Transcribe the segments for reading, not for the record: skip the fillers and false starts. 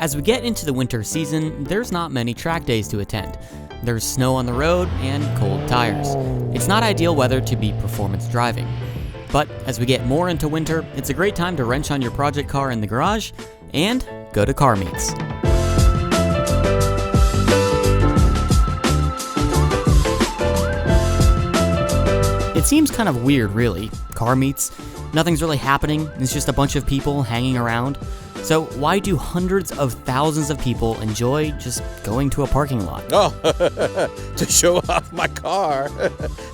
As we get into the winter season, there's not many track days to attend. There's snow on the road and cold tires. It's not ideal weather to be performance driving. But as we get more into winter, it's a great time to wrench on your project car in the garage and go to car meets. It seems kind of weird, really. Car meets, nothing's really happening, it's just a bunch of people hanging around. So why do hundreds of thousands of people enjoy just going to a parking lot? Oh, to show off my car.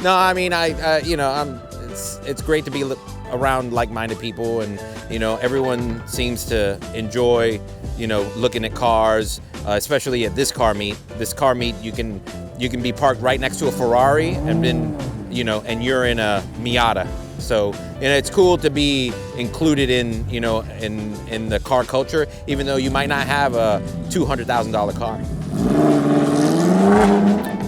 No, I mean, it's great to be around like-minded people, and everyone seems to enjoy looking at cars, especially at this car meet. This car meet, you can be parked right next to a Ferrari, and then and you're in a Miata. So it's cool to be included in in the car culture, even though you might not have a $200,000 car.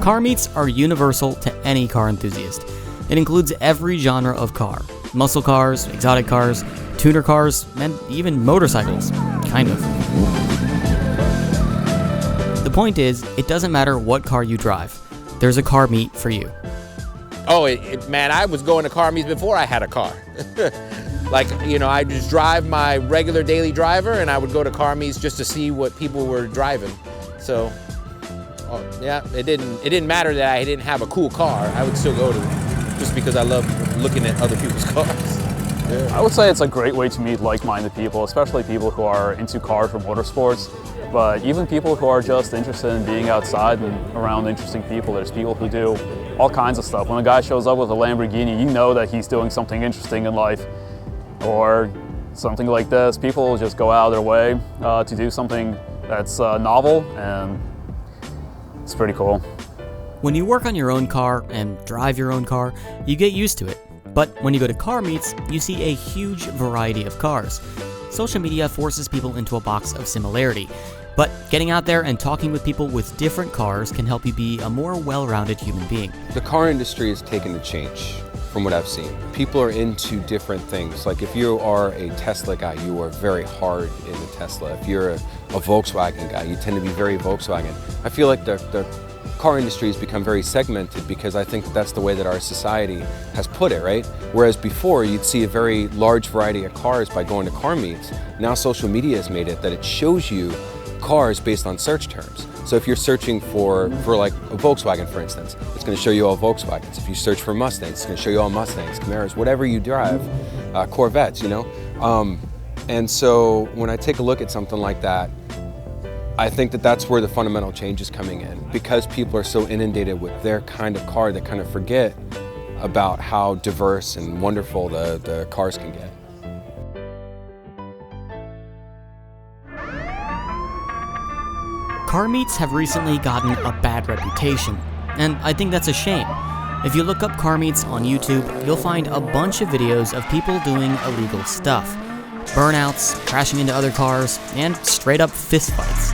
Car meets are universal to any car enthusiast. It includes every genre of car: muscle cars, exotic cars, tuner cars, and even motorcycles, kind of. The point is, it doesn't matter what car you drive. There's a car meet for you. Oh, man, I was going to car meets before I had a car. I just drive my regular daily driver, and I would go to car meets just to see what people were driving. So, it didn't matter that I didn't have a cool car. I would still go to it just because I love looking at other people's cars. Yeah. I would say it's a great way to meet like-minded people, especially people who are into cars or motorsports. But even people who are just interested in being outside and around interesting people. There's people who do all kinds of stuff. When a guy shows up with a Lamborghini, you know that he's doing something interesting in life. Or something like this. People just go out of their way to do something that's novel, and it's pretty cool. When you work on your own car and drive your own car, you get used to it. But when you go to car meets, you see a huge variety of cars. Social media forces people into a box of similarity. But getting out there and talking with people with different cars can help you be a more well-rounded human being. The car industry has taken a change from what I've seen. People are into different things. Like if you are a Tesla guy, you are very hard in the Tesla. If you're a Volkswagen guy, you tend to be very Volkswagen. I feel like the car industry has become very segmented because I think that's the way that our society has put it, right? Whereas before you'd see a very large variety of cars by going to car meets. Now social media has made it that it shows you cars based on search terms. So if you're searching for like a Volkswagen, for instance, it's going to show you all Volkswagens. If you search for Mustangs, it's going to show you all Mustangs, Camaros, whatever you drive, Corvettes, And so when I take a look at something like that, I think that that's where the fundamental change is coming in. Because people are so inundated with their kind of car, they kind of forget about how diverse and wonderful the cars can get. Car meets have recently gotten a bad reputation, and I think that's a shame. If you look up car meets on YouTube, you'll find a bunch of videos of people doing illegal stuff. Burnouts, crashing into other cars, and straight up fistfights.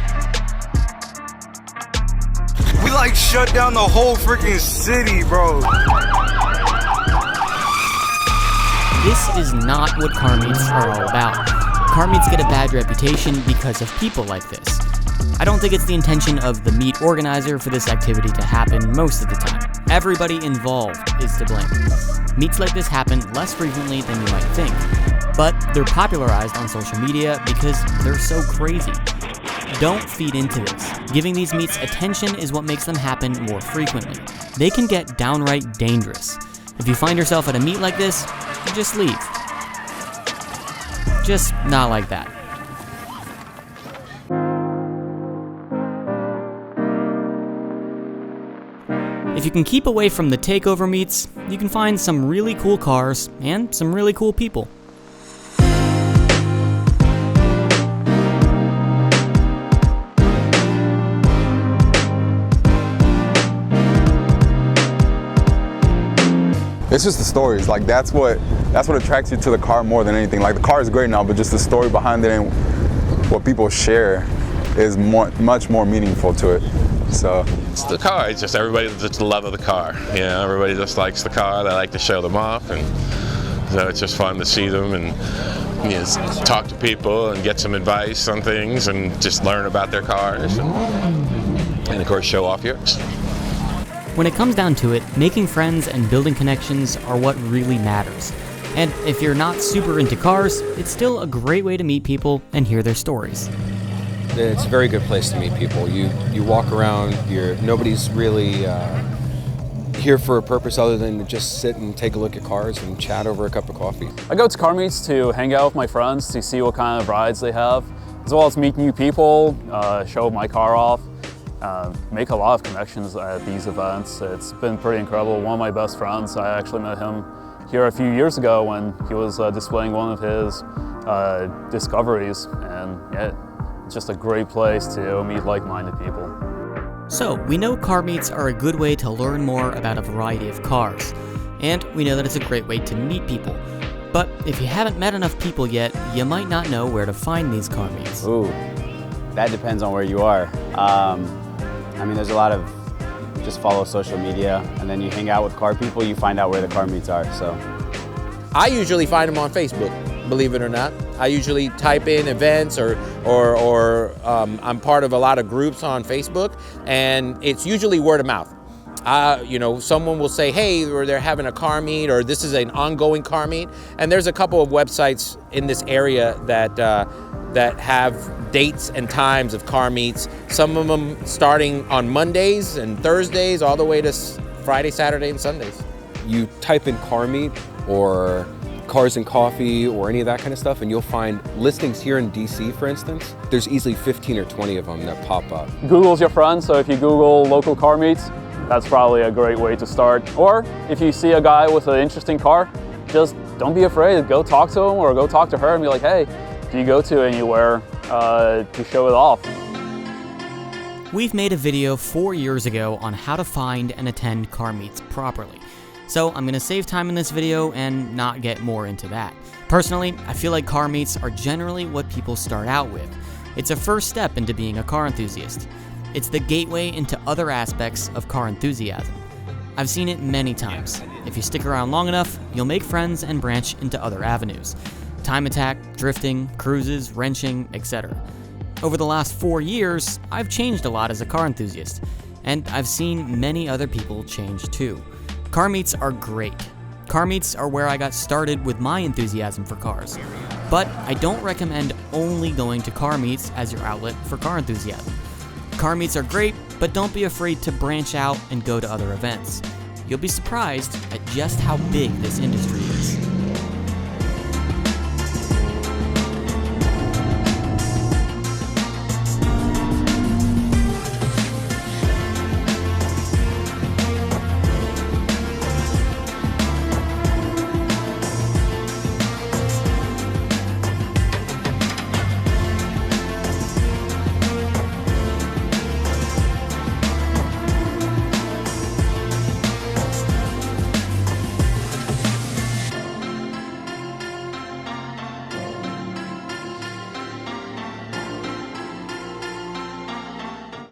We like shut down the whole freaking city, bro. This is not what car meets are all about. Car meets get a bad reputation because of people like this. I don't think it's the intention of the meet organizer for this activity to happen most of the time. Everybody involved is to blame. Meets like this happen less frequently than you might think, but they're popularized on social media because they're so crazy. Don't feed into this. Giving these meets attention is what makes them happen more frequently. They can get downright dangerous. If you find yourself at a meet like this, just leave. Just not like that. If you can keep away from the takeover meets, you can find some really cool cars and some really cool people. It's just the stories. Like that's what attracts you to the car more than anything. Like the car is great now, but just the story behind it and what people share is much more meaningful to it. So it's the car. It's just everybody just the love of the car. Everybody just likes the car. They like to show them off, and So it's just fun to see them and talk to people and get some advice on things and just learn about their cars and of course show off yours. When it comes down to it, making friends and building connections are what really matters. And if you're not super into cars, it's still a great way to meet people and hear their stories. It's a very good place to meet people. You walk around, nobody's really here for a purpose other than to just sit and take a look at cars and chat over a cup of coffee. I go to car meets to hang out with my friends to see what kind of rides they have, as well as meet new people, show my car off, make a lot of connections at these events. It's been pretty incredible. One of my best friends, I actually met him here a few years ago when he was displaying one of his discoveries, and yeah, it's just a great place to meet like-minded people. So, we know car meets are a good way to learn more about a variety of cars, and we know that it's a great way to meet people. But if you haven't met enough people yet, you might not know where to find these car meets. Ooh, that depends on where you are. I mean, there's a lot of just follow social media, and then you hang out with car people, you find out where the car meets are, so. I usually find them on Facebook, believe it or not. I usually type in events or I'm part of a lot of groups on Facebook, and it's usually word of mouth. Someone will say, hey, or they're having a car meet, or this is an ongoing car meet. And there's a couple of websites in this area that have dates and times of car meets. Some of them starting on Mondays and Thursdays all the way to Friday, Saturday, and Sundays. You type in car meet or cars and coffee or any of that kind of stuff, and you'll find listings here in DC, for instance. There's easily 15 or 20 of them that pop up. Google's your friend, so if you Google local car meets, that's probably a great way to start. Or if you see a guy with an interesting car, just don't be afraid. Go talk to him or go talk to her and be like, hey, do you go to anywhere to show it off? We've made a video 4 years ago on how to find and attend car meets properly. So I'm going to save time in this video and not get more into that. Personally, I feel like car meets are generally what people start out with. It's a first step into being a car enthusiast. It's the gateway into other aspects of car enthusiasm. I've seen it many times. If you stick around long enough, you'll make friends and branch into other avenues. Time attack, drifting, cruises, wrenching, etc. Over the last 4 years, I've changed a lot as a car enthusiast, and I've seen many other people change too. Car meets are great. Car meets are where I got started with my enthusiasm for cars. But I don't recommend only going to car meets as your outlet for car enthusiasm. Car meets are great, but don't be afraid to branch out and go to other events. You'll be surprised at just how big this industry